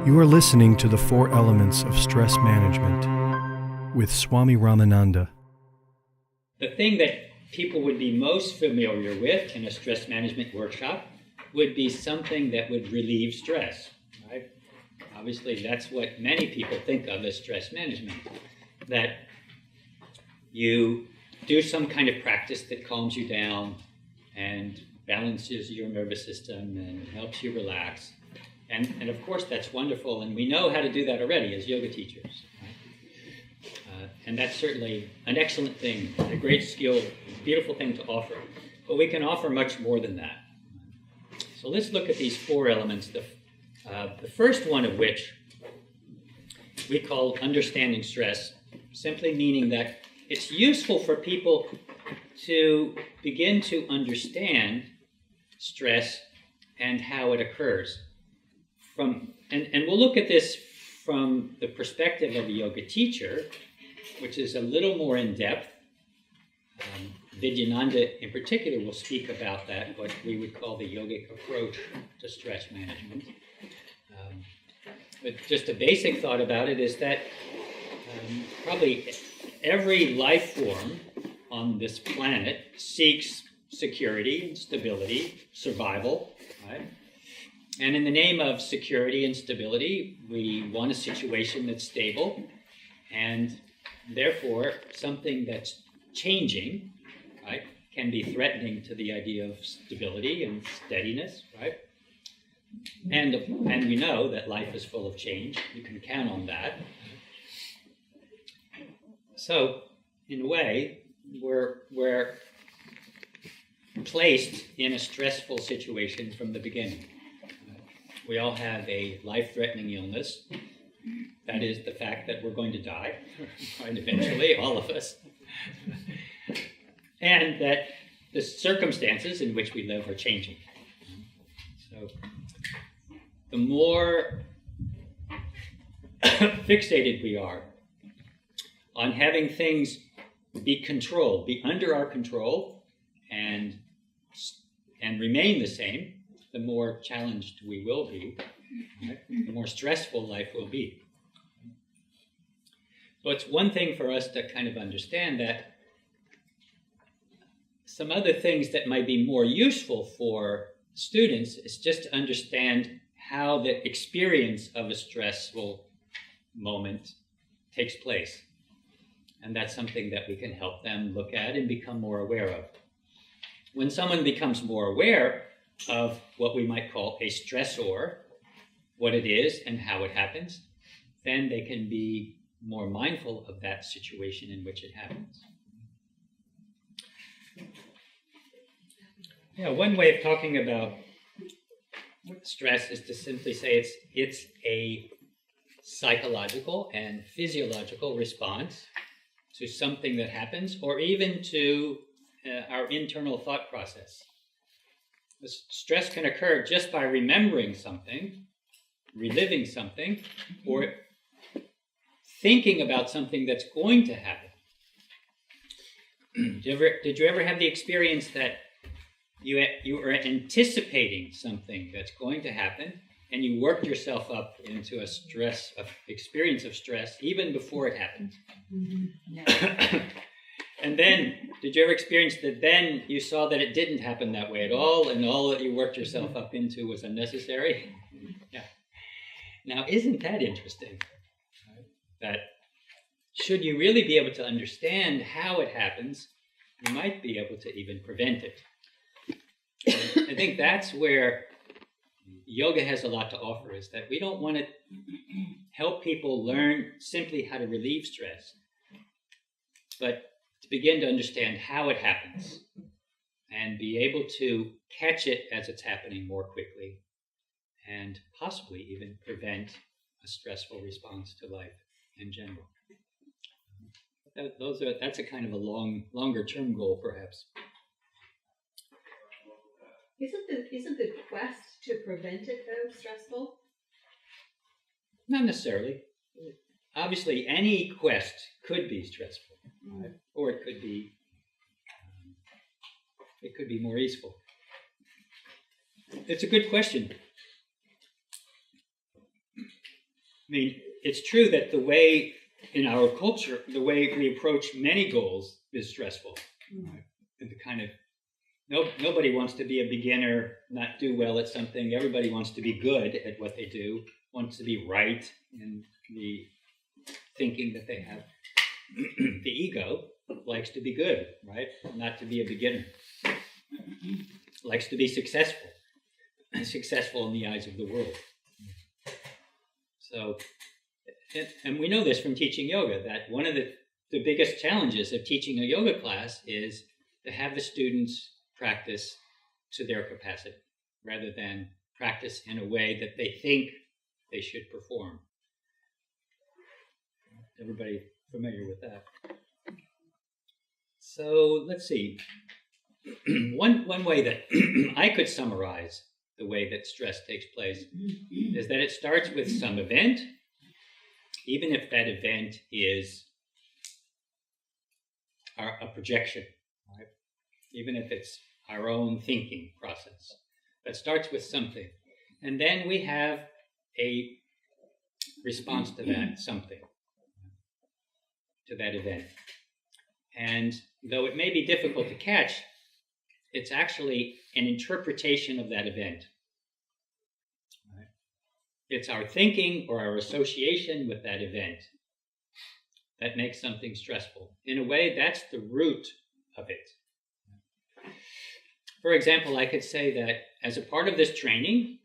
You are listening to The Four Elements of Stress Management with Swami Ramananda. The thing that people would be most familiar with in a stress management workshop would be something that would relieve stress, right? Obviously, that's what many people think of as stress management, that you do some kind of practice that calms you down and balances your nervous system and helps you relax. And of course, that's wonderful, and we know how to do that already as yoga teachers. Right? And that's certainly an excellent thing, a great skill, beautiful thing to offer. But we can offer much more than that. So let's look at these four elements, the first one of which we call understanding stress, simply meaning that it's useful for people to begin to understand stress and how it occurs. And we'll look at this from the perspective of a yoga teacher, which is a little more in depth. Vidyananda in particular will speak about that, what we would call the yogic approach to stress management. But just a basic thought about it is that probably every life form on this planet seeks security and stability, survival, right? And in the name of security and stability, we want a situation that's stable, and therefore something that's changing, right, can be threatening to the idea of stability and steadiness, right? And we know that life is full of change. You can count on that. So, in a way, we're placed in a stressful situation from the beginning. We all have a life-threatening illness. That is the fact that we're going to die, right, eventually, all of us. And that the circumstances in which we live are changing. So the more fixated we are on having things be controlled, be under our control, and remain the same, the more challenged we will be, right? The more stressful life will be. So it's one thing for us to kind of understand that some other things that might be more useful for students is just to understand how the experience of a stressful moment takes place. And that's something that we can help them look at and become more aware of. When someone becomes more aware of what we might call a stressor, what it is and how it happens, then they can be more mindful of that situation in which it happens. Yeah, one way of talking about stress is to simply say it's a psychological and physiological response to something that happens, or even to our internal thought process. Stress can occur just by remembering something, reliving something, or thinking about something that's going to happen. Did you ever have the experience that you were anticipating something that's going to happen, and you worked yourself up into a experience of stress even before it happened? Yeah. And then, did you ever experience that then you saw that it didn't happen that way at all, and all that you worked yourself up into was unnecessary? Yeah. Now, isn't that interesting? That should you really be able to understand how it happens, you might be able to even prevent it. I think that's where yoga has a lot to offer, is that we don't want to help people learn simply how to relieve stress, but to begin to understand how it happens and be able to catch it as it's happening more quickly and possibly even prevent a stressful response to life in general. That's a kind of a longer-term goal, perhaps. Isn't the quest to prevent it, though, stressful? Not necessarily. Obviously, any quest could be stressful, right? Or it could be more easeful. It's a good question. mean, it's true that the way in our culture, the way we approach many goals is stressful. Right? And the kind of nobody wants to be a beginner, not do well at something. Everybody wants to be good at what they do, wants to be right, and the thinking that they have. The ego likes to be good, right? Not to be a beginner. Likes to be successful. Successful in the eyes of the world. So, and we know this from teaching yoga, that one of the biggest challenges of teaching a yoga class is to have the students practice to their capacity, rather than practice in a way that they think they should perform. Everybody familiar with that? So let's see. One way that I could summarize the way that stress takes place is that it starts with some event, even if that event is a projection, right? Even if it's our own thinking process. That starts with something. And then we have a response to that something, to that event. And though it may be difficult to catch, it's actually an interpretation of that event. Right? It's our thinking or our association with that event that makes something stressful. In a way, that's the root of it. For example, I could say that as a part of this training,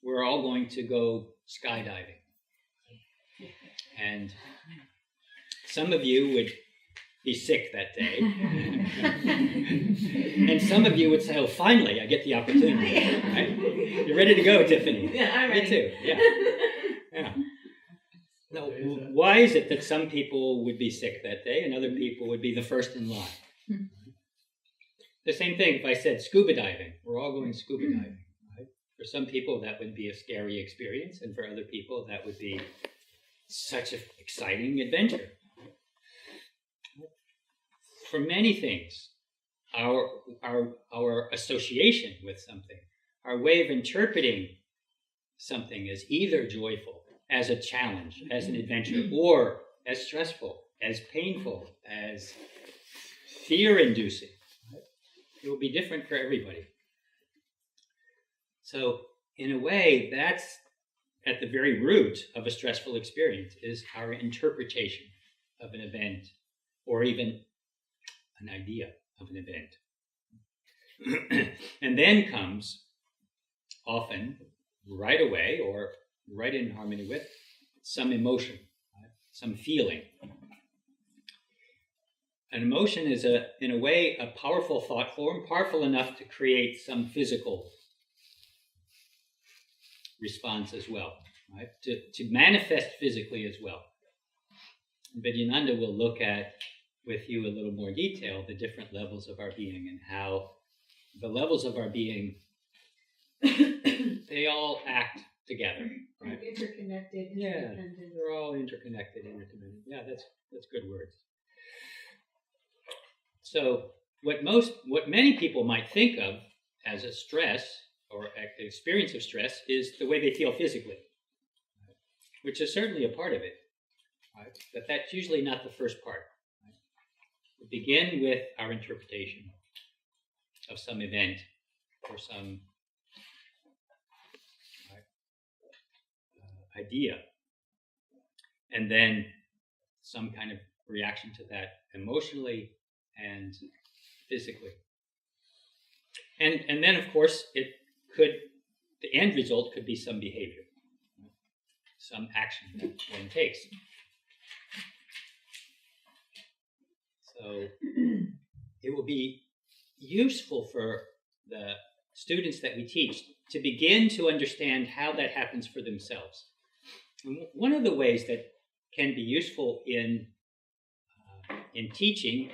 we're all going to go skydiving. And some of you would be sick that day. And some of you would say, oh, finally, I get the opportunity. Right? You're ready to go, Tiffany. Yeah, I'm ready. Me too, yeah. Yeah. Now, why is it that some people would be sick that day and other people would be the first in line? The same thing if I said scuba diving. We're all going scuba diving. Right? For some people, that would be a scary experience, and for other people, that would be such an exciting adventure. For many things, our association with something, our way of interpreting something as either joyful, as a challenge, as an adventure, or as stressful, as painful, as fear-inducing. It will be different for everybody. So, in a way, that's at the very root of a stressful experience, is our interpretation of an event, or even an idea of an event. And then comes, often, right away, or right in harmony with, some emotion, right? Some feeling. An emotion is, in a way, a powerful thought form, powerful enough to create some physical response as well, right? To manifest physically as well. Vidyananda will look at, with you a little more detail, the different levels of our being and how the levels of our being, they all act together. Right? Interconnected, Yeah, interdependent. they're all interconnected, interdependent. Yeah, that's good words. So what many people might think of as a stress or an experience of stress is the way they feel physically, which is certainly a part of it, right? But that's usually not the first part. Right? We begin with our interpretation of some event or some idea, and then some kind of reaction to that emotionally and physically. And then, of course, the end result could be some behavior, some action that one takes. So it will be useful for the students that we teach to begin to understand how that happens for themselves. And one of the ways that can be useful in teaching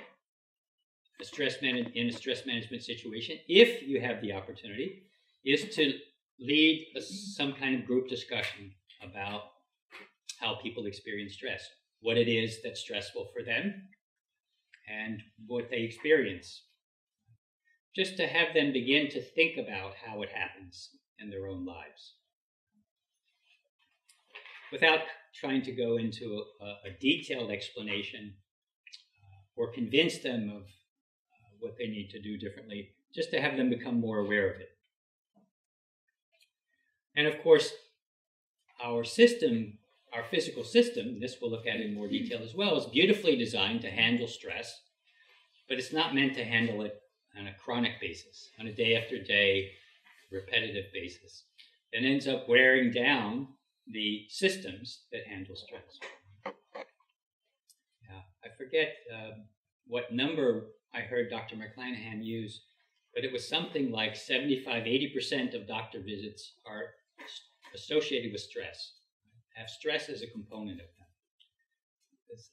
in a stress management situation, if you have the opportunity, is to lead some kind of group discussion about how people experience stress, what it is that's stressful for them, and what they experience. Just to have them begin to think about how it happens in their own lives. without trying to go into a detailed explanation or convince them of what they need to do differently, just to have them become more aware of it. And of course, our system, our physical system, this we'll look at in more detail as well, is beautifully designed to handle stress, but it's not meant to handle it on a chronic basis, on a day after day, repetitive basis. It ends up wearing down the systems that handle stress. I forget what number I heard Dr. McClanahan use, but it was something like 75-80% of doctor visits are associated with stress, have stress as a component of them. It's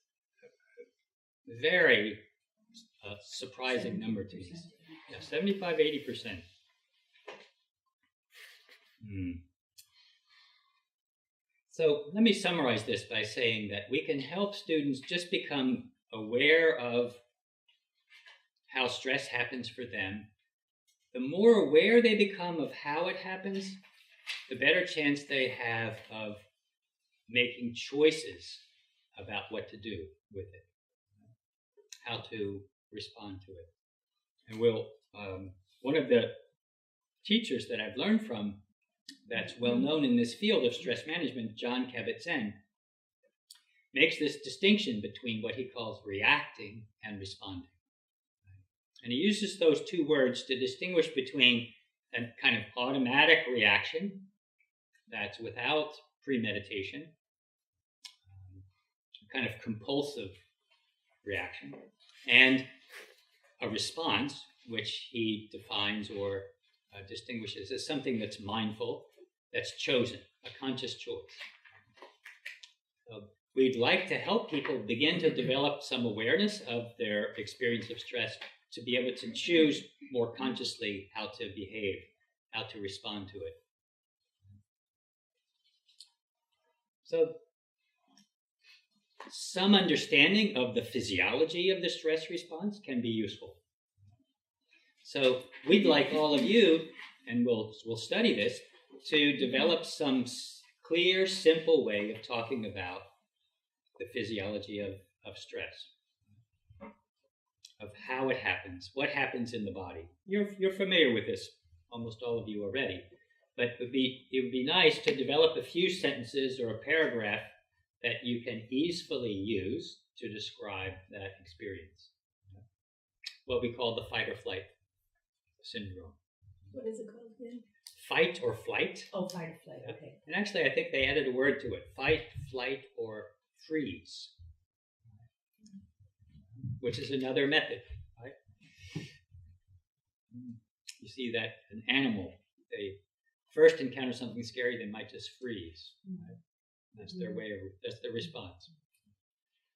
a very surprising number to me. Yeah, 75-80%. So let me summarize this by saying that we can help students just become aware of how stress happens for them. The more aware they become of how it happens, the better chance they have of making choices about what to do with it, how to respond to it. And one of the teachers that I've learned from that's well known in this field of stress management, Jon Kabat-Zinn, makes this distinction between what he calls reacting and responding. And he uses those two words to distinguish between a kind of automatic reaction that's without premeditation, a kind of compulsive reaction, and a response, which he defines or distinguishes as something that's mindful, that's chosen, a conscious choice. So we'd like to help people begin to develop some awareness of their experience of stress, to be able to choose more consciously how to behave, how to respond to it. So some understanding of the physiology of the stress response can be useful. So we'd like all of you, and we'll study this, to develop some clear, simple way of talking about the physiology of stress, of how it happens, what happens in the body. You're familiar with this, almost all of you already, but it would be nice to develop a few sentences or a paragraph that you can easily use to describe that experience. What we call the fight or flight syndrome. What is it called again? Fight or flight. Oh, fight or flight, okay. And actually, I think they added a word to it, fight, flight, or freeze, which is another method, right? You see that an animal, they first encounter something scary, they might just freeze. Right? That's their way of, that's their response.